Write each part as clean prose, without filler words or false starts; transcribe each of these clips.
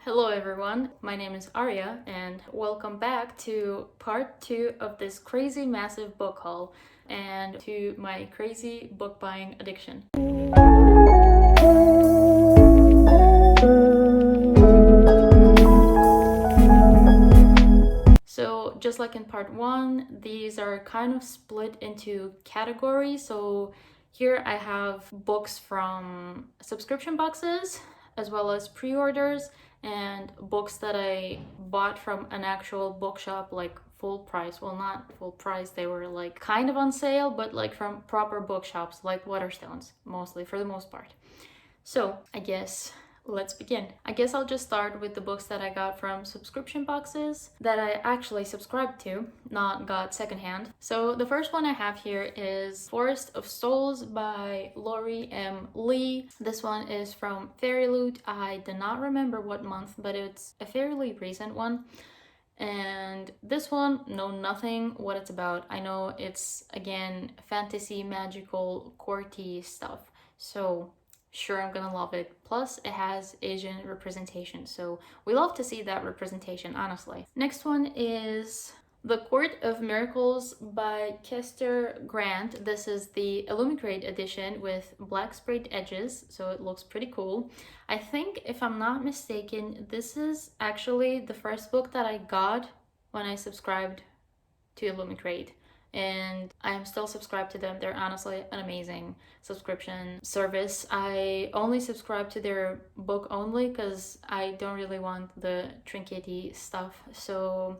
Hello everyone, my name is Arya and welcome back to part 2 of this crazy massive book haul and to my crazy book buying addiction. So just like in part 1, these are kind of split into categories. So here I have books from subscription boxes as well as pre-orders and books that I bought from an actual bookshop, like full price. Well, not full price, they were like kind of on sale, but like from proper bookshops like Waterstones, mostly, for the most part. So I guess let's begin. I guess I'll just start with the books that I got from subscription boxes that I actually subscribed to, not got secondhand. So the first one I have here is Forest of Souls by Lori M. Lee. This one is from Fairy Loot. I do not remember what month, but it's a fairly recent one. And this one, know nothing what it's about. I know it's, again, fantasy, magical, courty stuff. So sure, I'm gonna love it. Plus, it has Asian representation, so we love to see that representation, honestly. Next one is The Court of Miracles by Kester Grant. This is the Illumicrate edition with black sprayed edges, so it looks pretty cool. I think, if I'm not mistaken, this is actually the first book that I got when I subscribed to Illumicrate. And I am still subscribed to them. They're honestly an amazing subscription service. I only subscribe to their book only because I don't really want the trinkety stuff. So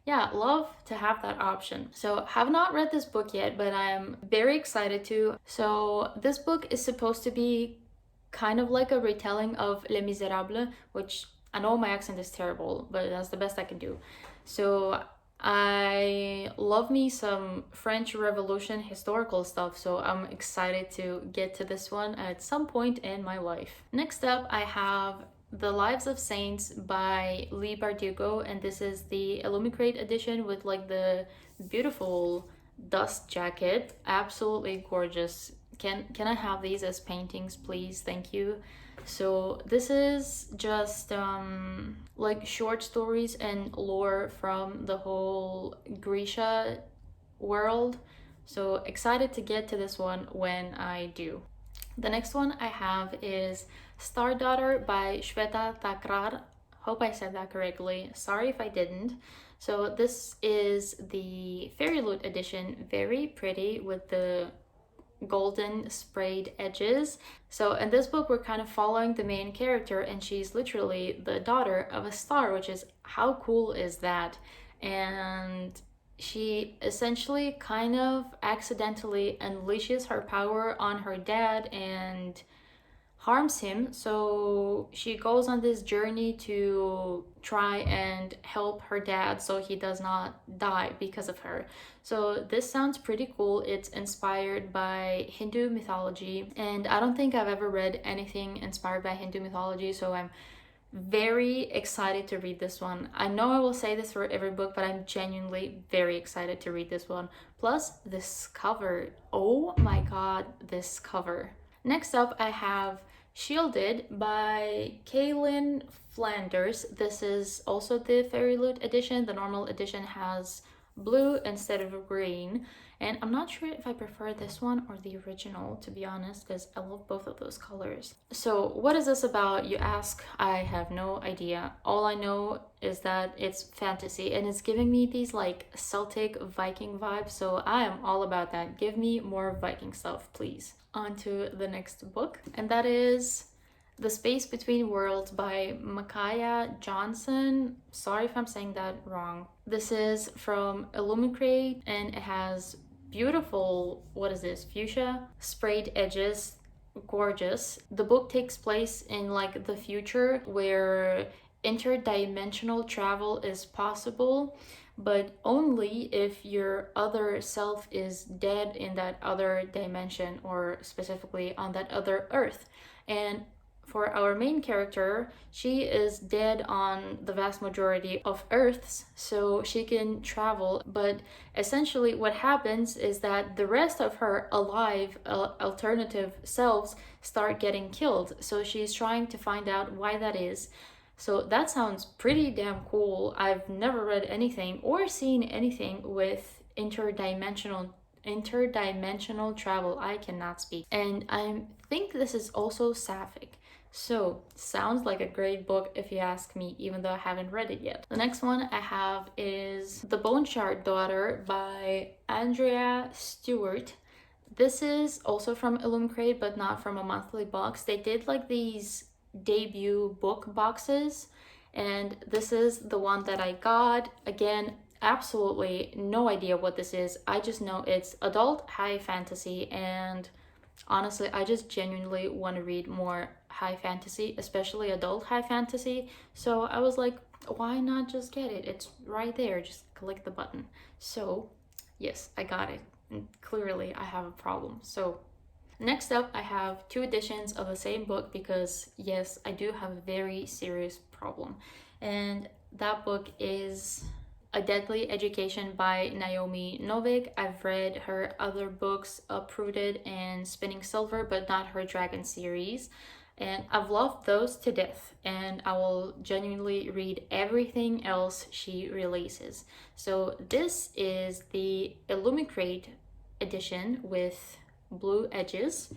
yeah, love to have that option. So have not read this book yet, but I'm very excited to. So this book is supposed to be kind of like a retelling of Les Miserables, which I know my accent is terrible, but that's the best I can do. So I love me some French Revolution historical stuff, so I'm excited to get to this one at some point in my life. Next up, I have The Lives of Saints by Lee Bardugo, and this is the Illumicrate edition with like the beautiful dust jacket. Absolutely gorgeous. Can I have these as paintings, please? Thank you. So this is just like short stories and lore from the whole Grisha world. So excited to get to this one when I do. The next one I have is Star Daughter by Shweta Thakrar. Hope I said that correctly. Sorry if I didn't. So this is the Fairy Loot edition. Very pretty with the golden sprayed edges. So in this book, we're kind of following the main character, and she's literally the daughter of a star, which is, how cool is that? And she essentially kind of accidentally unleashes her power on her dad and harms him. So she goes on this journey to try and help her dad so he does not die because of her. So this sounds pretty cool. It's inspired by Hindu mythology, and I don't think I've ever read anything inspired by Hindu mythology, so I'm very excited to read this one. I know I will say this for every book, but I'm genuinely very excited to read this one. Plus this cover, oh my god, this cover. Next up, I have Shielded by Kaylin Flanders. This is also the Fairy Loot edition. The normal edition has blue instead of green, and I'm not sure if I prefer this one or the original, to be honest, because I love both of those colors. So what is this about, you ask? I have no idea. All I know is that it's fantasy, and it's giving me these like Celtic Viking vibes, so I am all about that. Give me more Viking stuff, please. On to the next book, and that is The Space Between Worlds by Micaiah Johnson. Sorry if I'm saying that wrong. This is from Illumicrate, and it has beautiful, what is this, fuchsia sprayed edges. Gorgeous. The book takes place in like the future where interdimensional travel is possible, but only if your other self is dead in that other dimension, or specifically on that other Earth. And for our main character, she is dead on the vast majority of Earths, so she can travel. But essentially what happens is that the rest of her alive alternative selves start getting killed. So she's trying to find out why that is. So that sounds pretty damn cool. I've never read anything or seen anything with interdimensional travel. I cannot speak. And I think this is also sapphic. So, sounds like a great book if you ask me, even though I haven't read it yet. The next one I have is The Bone Shard Daughter by Andrea Stewart. This is also from Illumicrate, but not from a monthly box. They did like these debut book boxes, and this is the one that I got. Again, absolutely no idea what this is. I just know it's adult high fantasy, and honestly, I just genuinely want to read more high fantasy, especially adult high fantasy. So I was like, why not just get it? It's right there. Just click the button. So, yes, I got it. And clearly, I have a problem. So, next up, I have 2 editions of the same book because, yes, I do have a very serious problem. And that book is A Deadly Education by Naomi Novik. I've read her other books, Uprooted and Spinning Silver, but not her Dragon series. And I've loved those to death, and I will genuinely read everything else she releases. So this is the Illumicrate edition with blue edges,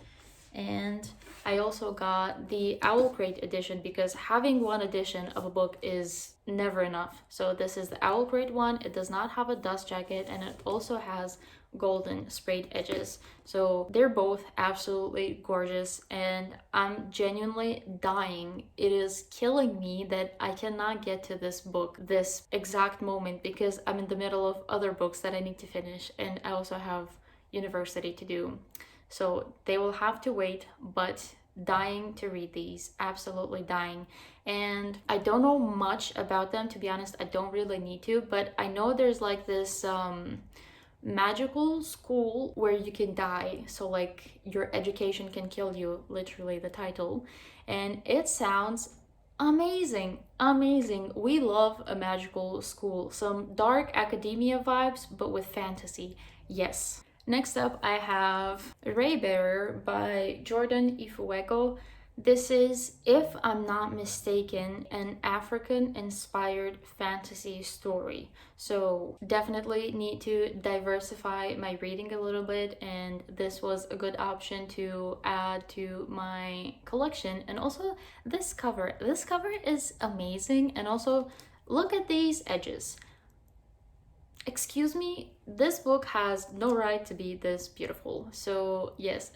and I also got the Owl Crate edition because having one edition of a book is never enough. So this is the Owl Crate one. It does not have a dust jacket, and it also has golden sprayed edges. So they're both absolutely gorgeous, and I'm genuinely dying. It is killing me that I cannot get to this book this exact moment because I'm in the middle of other books that I need to finish, and I also have university to do. So they will have to wait, but dying to read these, absolutely dying. And I don't know much about them, to be honest. I don't really need to, but I know there's like this magical school where you can die, so like your education can kill you, literally the title. And it sounds amazing. We love a magical school, some dark academia vibes but with fantasy. Yes. Next up, I have Raybearer by Jordan Ifueko. This is, if I'm not mistaken, an African-inspired fantasy story. So definitely need to diversify my reading a little bit, and this was a good option to add to my collection. And also this cover. This cover is amazing, and also look at these edges. Excuse me, this book has no right to be this beautiful. So yes,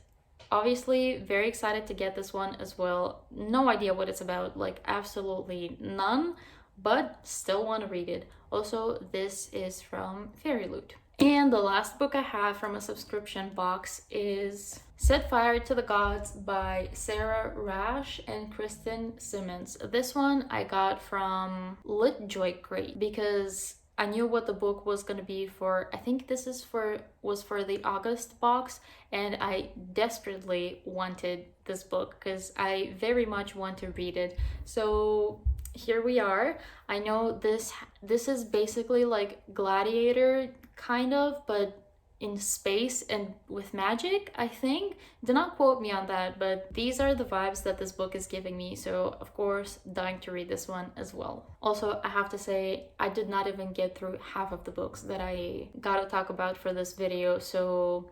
obviously very excited to get this one as well. No idea what it's about, like absolutely none, but still want to read it. Also, this is from Fairy Loot. And the last book I have from a subscription box is Set Fire to the Gods by Sarah Rash and Kristen Simmons. This one I got from Litjoy Crate because I knew what the book was gonna be for. I think this was for the August box, and I desperately wanted this book because I very much want to read it. So here we are. I know this is basically like Gladiator kind of, but in space and with magic, I think. Do not quote me on that, but these are the vibes that this book is giving me. So of course, dying to read this one as well. Also, I have to say, I did not even get through half of the books that I gotta talk about for this video, so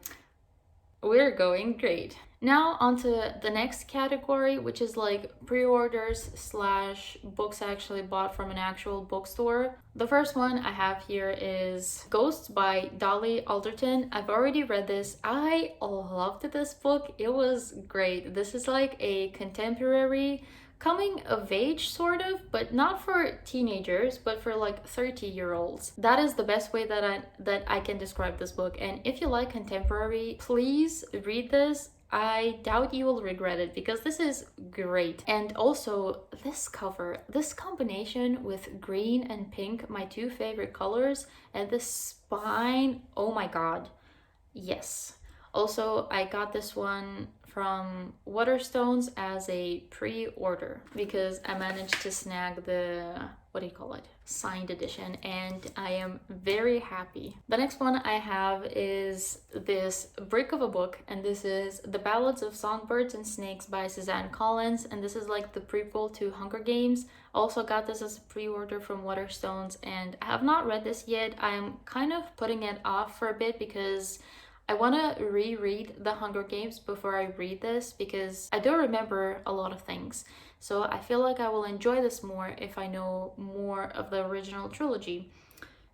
we're going great. Now onto the next category, which is like pre-orders slash books I actually bought from an actual bookstore. The first one I have here is Ghosts by Dolly Alderton. I've already read this. I loved this book. It was great. This is like a contemporary coming of age sort of, but not for teenagers, but for like 30-year-olds. That is the best way that I can describe this book. And if you like contemporary, please read this. I doubt you will regret it because this is great. And also this cover, this combination with green and pink, my 2 favorite colors, and this spine, oh my god, yes. Also, I got this one from Waterstones as a pre-order because I managed to snag the, what do you call it, signed edition, and I am very happy. The next one I have is this brick of a book, and this is The Ballads of Songbirds and Snakes by Suzanne Collins, and this is like the prequel to Hunger Games. Also got this as a pre-order from Waterstones, and I have not read this yet. I'm kind of putting it off for a bit because I want to reread The Hunger Games before I read this because I don't remember a lot of things. So I feel like I will enjoy this more if I know more of the original trilogy.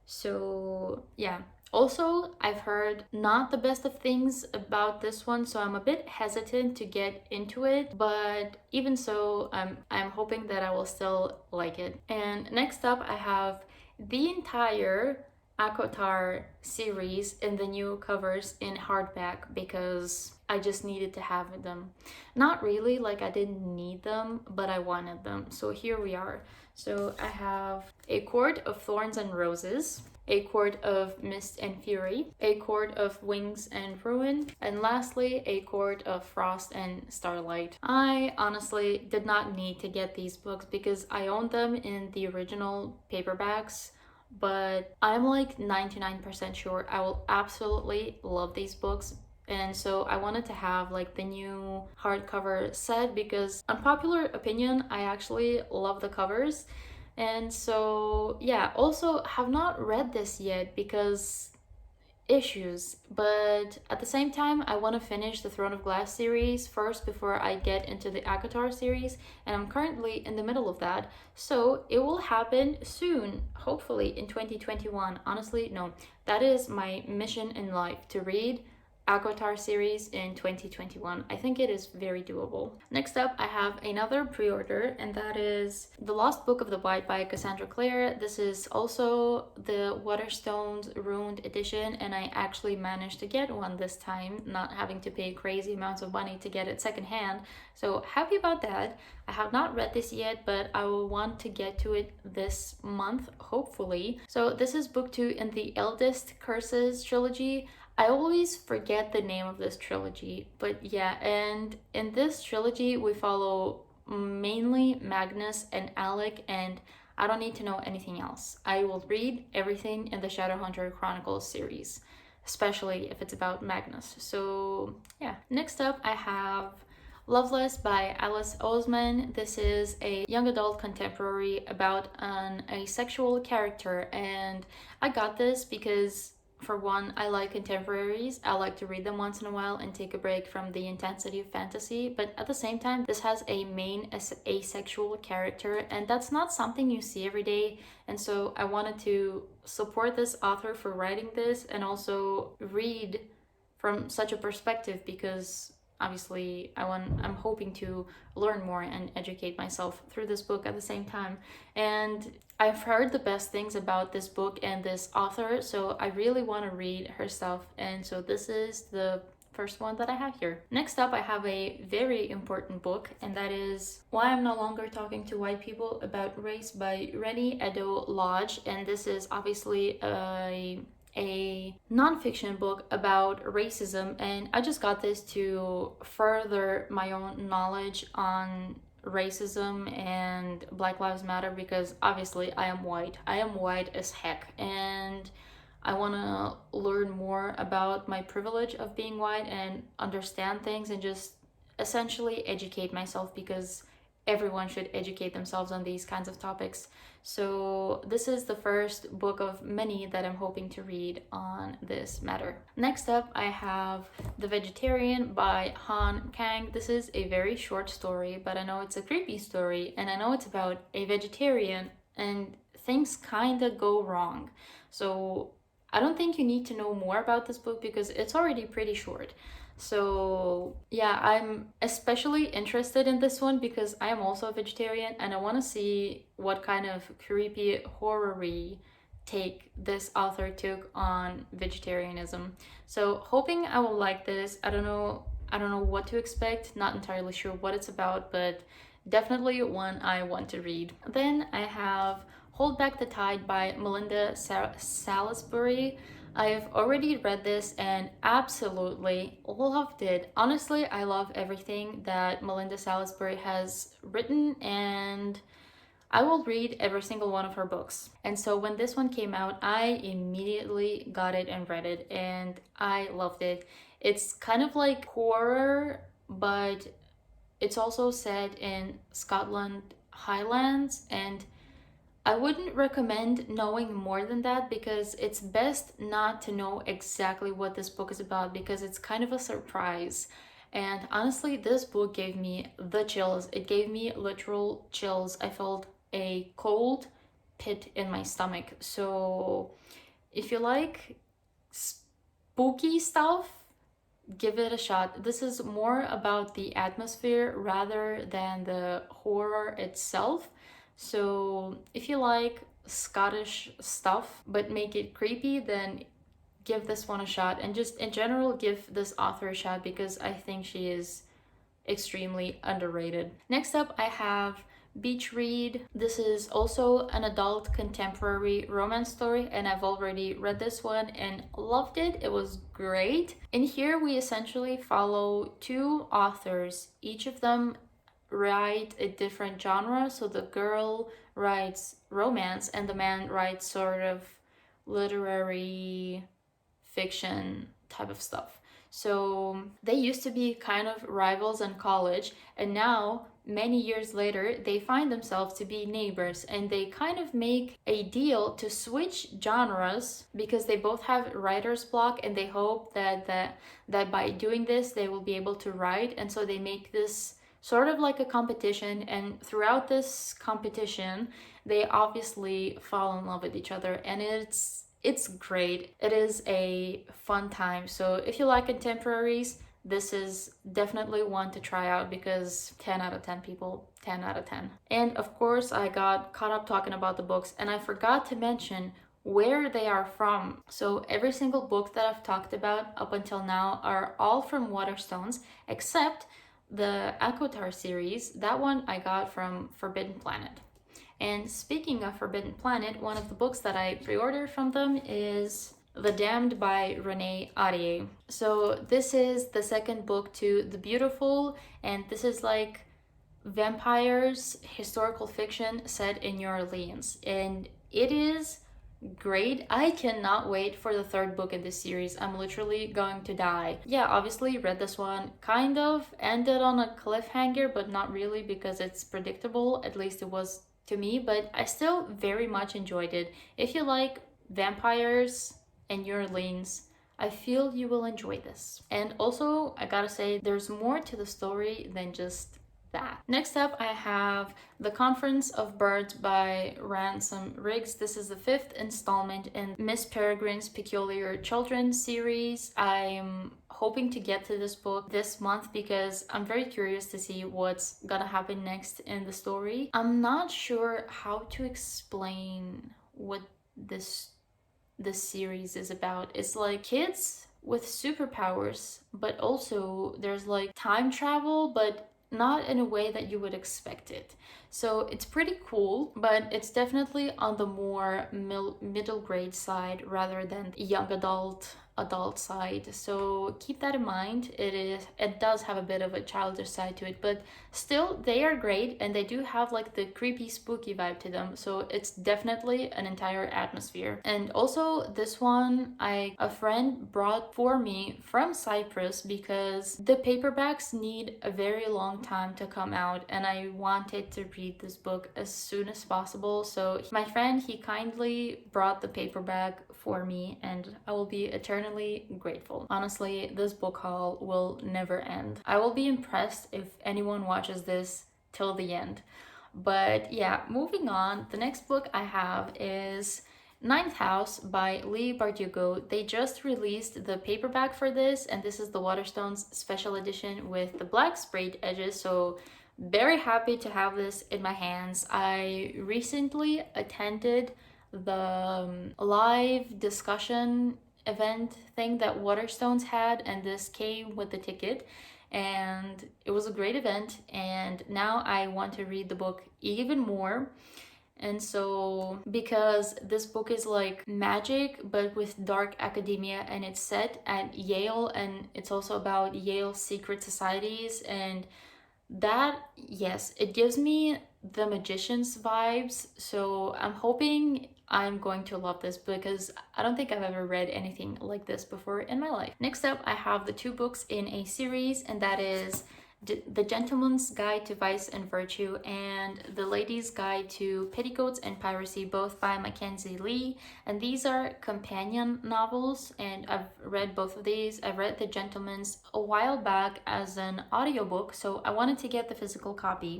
So yeah. Also, I've heard not the best of things about this one, so I'm a bit hesitant to get into it, but even so, I'm hoping that I will still like it. And next up, I have the entire ACOTAR series in the new covers in hardback because I just needed to have them. Not really, like I didn't need them, but I wanted them. So here we are. So I have A Court of Thorns and Roses, A Court of Mist and Fury, A Court of Wings and Ruin, and lastly, A Court of Frost and Starlight. I honestly did not need to get these books because I owned them in the original paperbacks, but I'm like 99% sure I will absolutely love these books. And so I wanted to have like the new hardcover set because, unpopular opinion, I actually love the covers. And so yeah, also have not read this yet because issues, but at the same time I want to finish the Throne of Glass series first before I get into the ACOTAR series, and I'm currently in the middle of that, so it will happen soon, hopefully in 2021. Honestly, no, that is my mission in life, to read ACOTAR series in 2021. I think it is very doable. Next up, I have another pre-order, and that is The Lost Book of the White by Cassandra Clare. This is also the Waterstones Ruined edition, and I actually managed to get one this time, not having to pay crazy amounts of money to get it secondhand. So happy about that. I have not read this yet, but I will want to get to it this month, hopefully. So this is book 2 in the Eldest Curses trilogy. I always forget the name of this trilogy, but yeah, and in this trilogy we follow mainly Magnus and Alec, and I don't need to know anything else. I will read everything in the Shadowhunter Chronicles series, especially if it's about Magnus. So yeah, next up I have Loveless by Alice Oseman. This is a young adult contemporary about an asexual character, and I got this because, for one, I like contemporaries. I like to read them once in a while and take a break from the intensity of fantasy, but at the same time, this has a main asexual character, and that's not something you see every day, and so I wanted to support this author for writing this and also read from such a perspective because obviously I'm hoping to learn more and educate myself through this book at the same time. And I've heard the best things about this book and this author, so I really want to read her stuff, and so this is the first one that I have here. Next up, I have a very important book, and that is Why I'm No Longer Talking to White People About Race by Rennie Edo Lodge, and this is obviously a non-fiction book about racism, and I just got this to further my own knowledge on racism and Black Lives Matter because obviously I am white. I am white as heck, and I want to learn more about my privilege of being white and understand things and just essentially educate myself because everyone should educate themselves on these kinds of topics. So this is the first book of many that I'm hoping to read on this matter. Next up, I have The Vegetarian by Han Kang. This is a very short story, but I know it's a creepy story, and I know it's about a vegetarian, and things kinda go wrong. So I don't think you need to know more about this book because it's already pretty short. So yeah, I'm especially interested in this one because I am also a vegetarian, and I want to see what kind of creepy horror-y take this author took on vegetarianism. So hoping I will like this. I don't know what to expect, not entirely sure what it's about, but definitely one I want to read. Then I have Hold Back the Tide by Melinda Salisbury. I've already read this and absolutely loved it. Honestly, I love everything that Melinda Salisbury has written, and I will read every single one of her books. And so when this one came out, I immediately got it and read it, and I loved it. It's kind of like horror, but it's also set in Scotland Highlands, and I wouldn't recommend knowing more than that because it's best not to know exactly what this book is about because it's kind of a surprise. And honestly, this book gave me the chills. It gave me literal chills. I felt a cold pit in my stomach. So if you like spooky stuff, give it a shot. This is more about the atmosphere rather than the horror itself. So if you like Scottish stuff but make it creepy, then give this one a shot. And just in general, give this author a shot because I think she is extremely underrated. Next up, I have Beach Read. This is also an adult contemporary romance story, and I've already read this one and loved it. It was great. In here, we essentially follow two authors. Each of them write a different genre. So the girl writes romance, and the man writes sort of literary fiction type of stuff. So they used to be kind of rivals in college, and now many years later they find themselves to be neighbors, and they kind of make a deal to switch genres because they both have writer's block, and they hope that by doing this they will be able to write. And so they make this sort of like a competition, and throughout this competition they obviously fall in love with each other, and it's great. It is a fun time. So if you like contemporaries, this is definitely one to try out because 10 out of 10 people, 10 out of 10. And of course, I got caught up talking about the books, and I forgot to mention where they are from. So every single book that I've talked about up until now are all from Waterstones, except the Akotar series. That one I got from Forbidden Planet. And speaking of Forbidden Planet, one of the books that I pre-ordered from them is The Damned by Renee Ahdieh. So this is the second book to The Beautiful, and this is like vampires, historical fiction set in New Orleans. And it is great. I cannot wait for the third book in this series. I'm literally going to die. Yeah, obviously read this one. Kind of ended on a cliffhanger, but not really because it's predictable. At least it was to me, but I still very much enjoyed it. If you like vampires and New Orleans, I feel you will enjoy this. And also, I gotta say, there's more to the story than just that. Next up, I have The Conference of Birds by Ransom Riggs. This is the fifth installment in Miss Peregrine's Peculiar Children series. I'm hoping to get to this book this month because I'm very curious to see what's gonna happen next in the story. I'm not sure how to explain what this series is about. It's like kids with superpowers, but also there's like time travel, but not in a way that you would expect it. So it's pretty cool, but it's definitely on the more middle grade side rather than young adult side. So keep that in mind. It does have a bit of a childish side to it, but still they are great, and they do have like the creepy spooky vibe to them. So it's definitely an entire atmosphere. And also this one a friend brought for me from Cyprus because the paperbacks need a very long time to come out, and I wanted to read this book as soon as possible. So my friend, he kindly brought the paperback for me, and I will be eternally grateful. Honestly, this book haul will never end. I will be impressed if anyone watches this till the end. But yeah, moving on, the next book I have is Ninth House by Lee Bardugo. They just released the paperback for this, and this is the Waterstones special edition with the black sprayed edges, so very happy to have this in my hands. I recently attended the live discussion event thing that Waterstones had, and this came with the ticket, and it was a great event, and now I want to read the book even more. And so because this book is like magic but with dark academia, and it's set at Yale, and it's also about Yale secret societies, and that, yes, it gives me the magician's vibes. So I'm hoping I'm going to love this because I don't think I've ever read anything like this before in my life. Next up, I have the 2 books in a series, and that is The Gentleman's Guide to Vice and Virtue and The Lady's Guide to Petticoats and Piracy, both by Mackenzie Lee. And these are companion novels, and I've read both of these. I read The Gentleman's a while back as an audiobook, so I wanted to get the physical copy.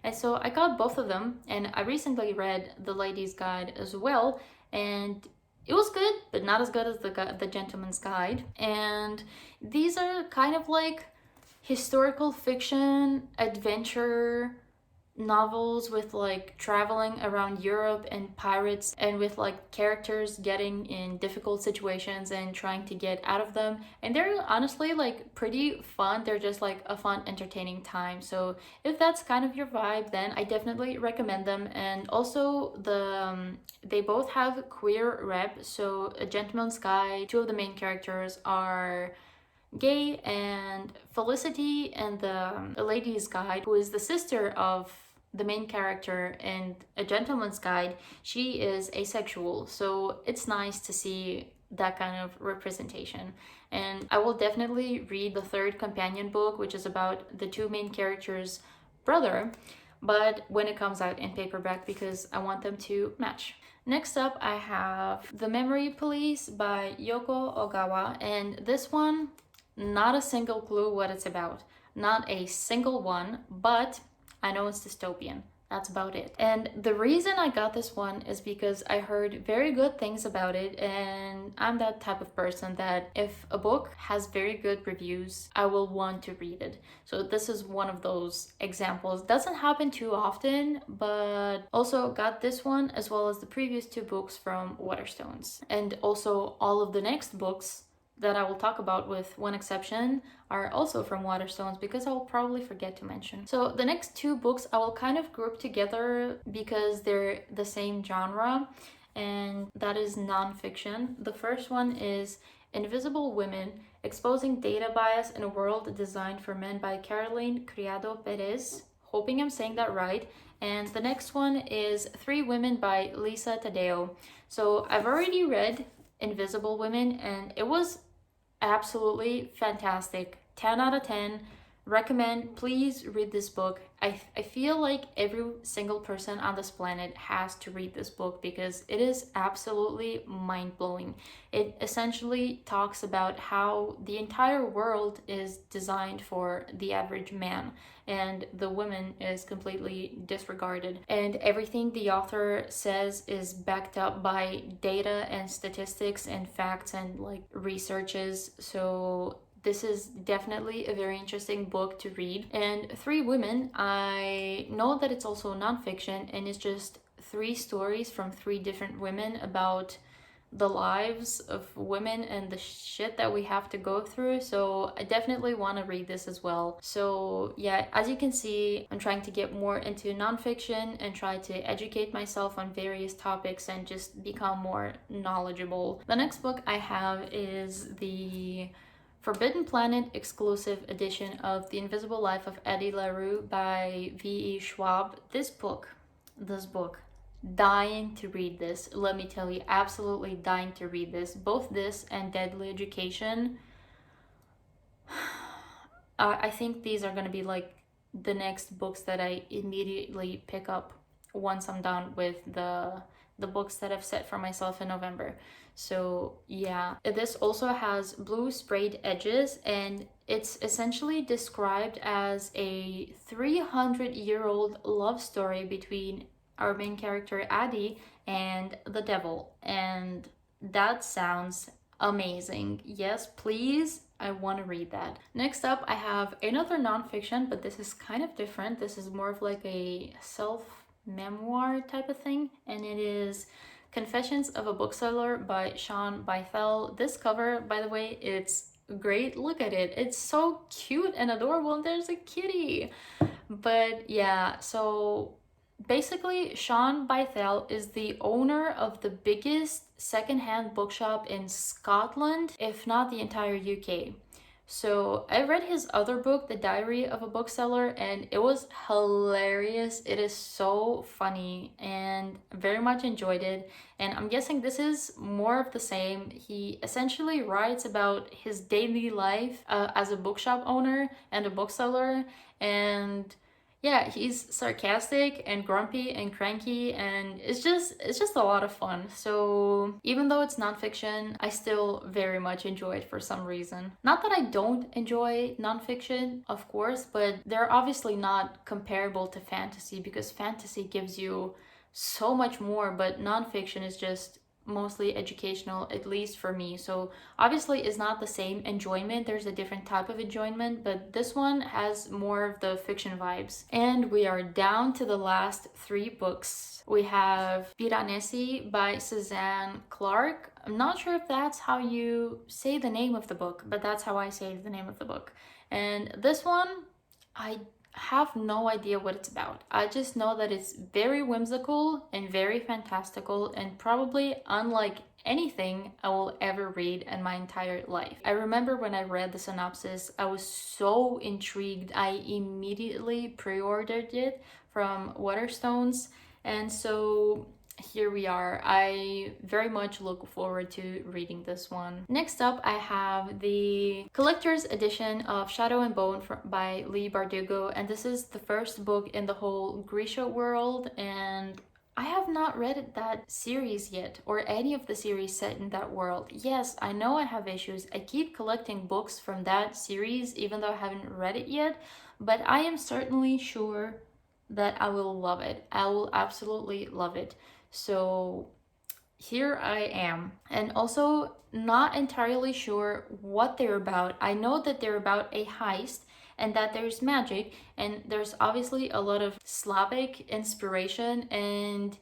And so I got both of them, and I recently read The Lady's Guide as well, and it was good, but not as good as the Gentleman's Guide. And these are kind of like historical fiction adventure novels with like traveling around Europe and pirates, and with like characters getting in difficult situations and trying to get out of them. And they're honestly like pretty fun. They're just like a fun, entertaining time. So if that's kind of your vibe, then I definitely recommend them. And also they both have queer rep. So A Gentleman's Guide, 2 of the main characters are gay, and Felicity and the Lady's Guide, who is the sister of the main character in A Gentleman's Guide, she is asexual. So it's nice to see that kind of representation. And I will definitely read the 3rd companion book, which is about the 2 main characters' brother, but when it comes out in paperback, because I want them to match. Next up, I have The Memory Police by Yoko Ogawa, and this one, not a single clue what it's about. Not a single one, but I know it's dystopian. That's about it. And the reason I got this one is because I heard very good things about it, and I'm that type of person that if a book has very good reviews, I will want to read it. So this is one of those examples. Doesn't happen too often, but also got this one as well as the previous 2 books from Waterstones. And also all of the next books that I will talk about, with one exception, are also from Waterstones, because I will probably forget to mention. So the next 2 books I will kind of group together because they're the same genre, and that is nonfiction. The first one is Invisible Women: Exposing Data Bias in a World Designed for Men by Caroline Criado Perez. Hoping I'm saying that right. And the next one is 3 Women by Lisa Tadeo. So I've already read Invisible Women, and it was absolutely fantastic. 10 out of 10. Recommend. Please read this book. I feel like every single person on this planet has to read this book because it is absolutely mind-blowing. It essentially talks about how the entire world is designed for the average man, and the woman is completely disregarded. And everything the author says is backed up by data and statistics and facts and like researches. So this is definitely a very interesting book to read. And 3 Women, I know that it's also nonfiction, and it's just 3 stories from 3 different women about the lives of women and the shit that we have to go through. So I definitely want to read this as well. So yeah, as you can see, I'm trying to get more into nonfiction and try to educate myself on various topics and just become more knowledgeable. The next book I have is the Forbidden Planet exclusive edition of The Invisible Life of Eddie LaRue by V.E. Schwab. This book, dying to read this. Let me tell you, absolutely dying to read this. Both this and Deadly Education. I think these are going to be like the next books that I immediately pick up once I'm done with the books that I've set for myself in November. So yeah, this also has blue sprayed edges, and it's essentially described as a 300-year-old love story between our main character Addie and the devil. And that sounds amazing. Yes, please, I want to read that. Next up, I have another nonfiction, but this is kind of different. This is more of like a self-memoir type of thing, and it is Confessions of a Bookseller by Sean Bythell. This cover, by the way, it's great. Look at it. It's so cute and adorable, and there's a kitty. But yeah, so Basically, Sean Bythell is the owner of the biggest secondhand bookshop in Scotland, if not the entire UK. So I read his other book, The Diary of a Bookseller, and it was hilarious. It is so funny and very much enjoyed it. And I'm guessing this is more of the same. He essentially writes about his daily life as a bookshop owner and a bookseller. And yeah, he's sarcastic and grumpy and cranky, and it's just a lot of fun. So even though it's nonfiction, I still very much enjoy it for some reason. Not that I don't enjoy nonfiction, of course, but they're obviously not comparable to fantasy because fantasy gives you so much more, but nonfiction is just mostly educational, at least for me. So obviously it's not the same enjoyment. There's a different type of enjoyment, but this one has more of the fiction vibes. And we are down to the last three books. We have Piranesi by Suzanne Clark. I'm not sure if that's how you say the name of the book, but that's how I say the name of the book. And this one, I have no idea what it's about. I just know that it's very whimsical and very fantastical and probably unlike anything I will ever read in my entire life. I remember when I read the synopsis, I was so intrigued. I immediately pre-ordered it from Waterstones, and so here we are. I very much look forward to reading this one. Next up, I have the collector's edition of Shadow and Bone by Leigh Bardugo, and this is the first book in the whole Grisha world, and I have not read that series yet, or any of the series set in that world. Yes, I know I have issues. I keep collecting books from that series, even though I haven't read it yet, but I am certainly sure that I will love it. I will absolutely love it. So here I am, and also not entirely sure what they're about. I know that they're about a heist and that there's magic, and there's obviously a lot of Slavic inspiration, and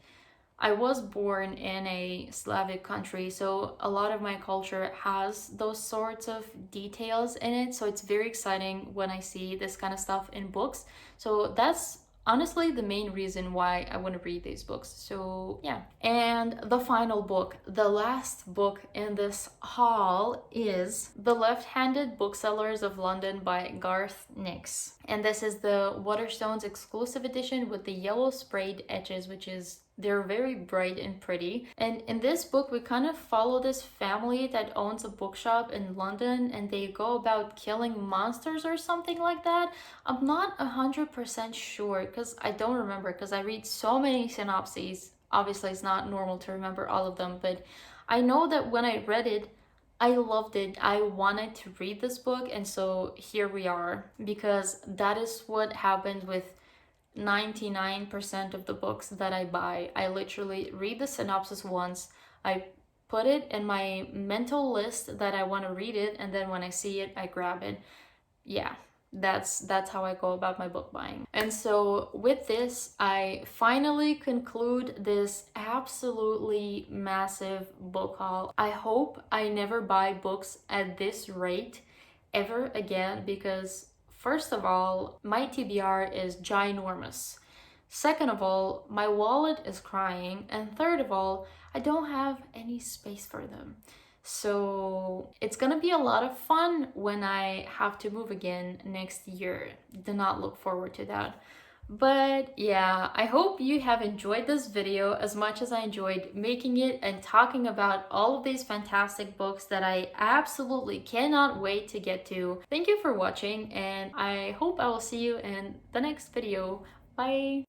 I was born in a Slavic country, so a lot of my culture has those sorts of details in it, so it's very exciting when I see this kind of stuff in books. So that's honestly the main reason why I want to read these books. So yeah. And the final book, the last book in this haul, is The Left-Handed Booksellers of London by Garth Nix. And this is the Waterstones exclusive edition with the yellow sprayed edges, which is they're very bright and pretty. And in this book, we kind of follow this family that owns a bookshop in London, and they go about killing monsters or something like that. I'm not 100% sure because I don't remember, because I read so many synopses. Obviously, it's not normal to remember all of them, but I know that when I read it, I loved it. I wanted to read this book, and so here we are, because that is what happens with 99% of the books that I buy. I literally read the synopsis once, I put it in my mental list that I want to read it, and then when I see it, I grab it. Yeah, that's how I go about my book buying. And so with this, I finally conclude this absolutely massive book haul. I hope I never buy books at this rate ever again, because first of all, my TBR is ginormous. Second of all, my wallet is crying. And third of all, I don't have any space for them. So it's gonna be a lot of fun when I have to move again next year. Do not look forward to that. But yeah, I hope you have enjoyed this video as much as I enjoyed making it and talking about all of these fantastic books that I absolutely cannot wait to get to. Thank you for watching, and I hope I will see you in the next video. Bye!